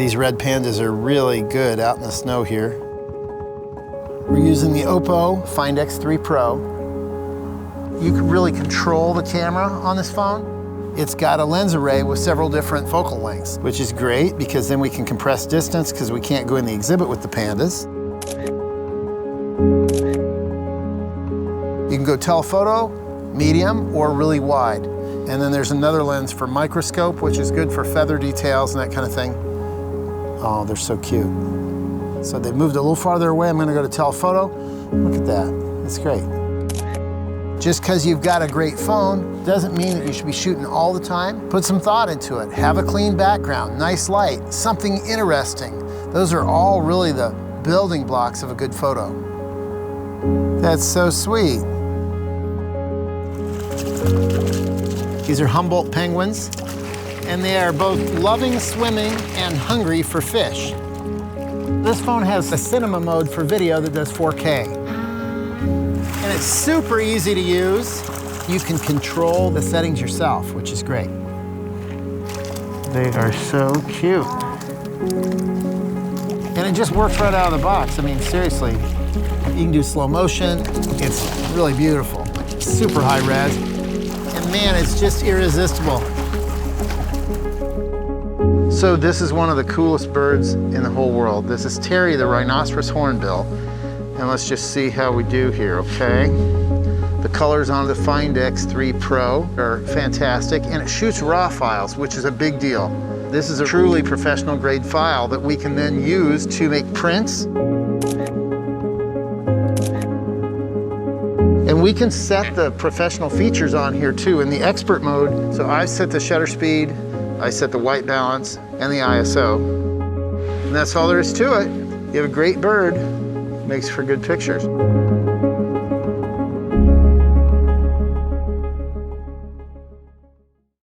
These red pandas are really good out in the snow here. We're using the OPPO Find X3 Pro. You can really control the camera on this phone. It's got a lens array with several different focal lengths, which is great because then we can compress distance because we can't go in the exhibit with the pandas. You can go telephoto, medium, or really wide. And then there's another lens for microscope, which is good for feather details and that kind of thing. Oh, they're so cute. So they moved a little farther away. I'm gonna go to telephoto. Look at that, that's great. Just because you've got a great phone doesn't mean that you should be shooting all the time. Put some thought into it. Have a clean background, nice light, something interesting. Those are all really the building blocks of a good photo. That's so sweet. These are Humboldt penguins, and they are both loving swimming and hungry for fish. This phone has a cinema mode for video that does 4K. And it's super easy to use. You can control the settings yourself, which is great. They are so cute. And it just works right out of the box. I mean, seriously, you can do slow motion. It's really beautiful. Super high res. And man, it's just irresistible. So this is one of the coolest birds in the whole world. This is Terry, the rhinoceros hornbill. And let's just see how we do here, okay? The colors on the Find X3 Pro are fantastic, and it shoots RAW files, which is a big deal. This is a truly professional grade file that we can then use to make prints. And we can set the professional features on here too in the expert mode. So I set the shutter speed, I set the white balance, and the ISO. And that's all there is to it. You have a great bird, makes for good pictures.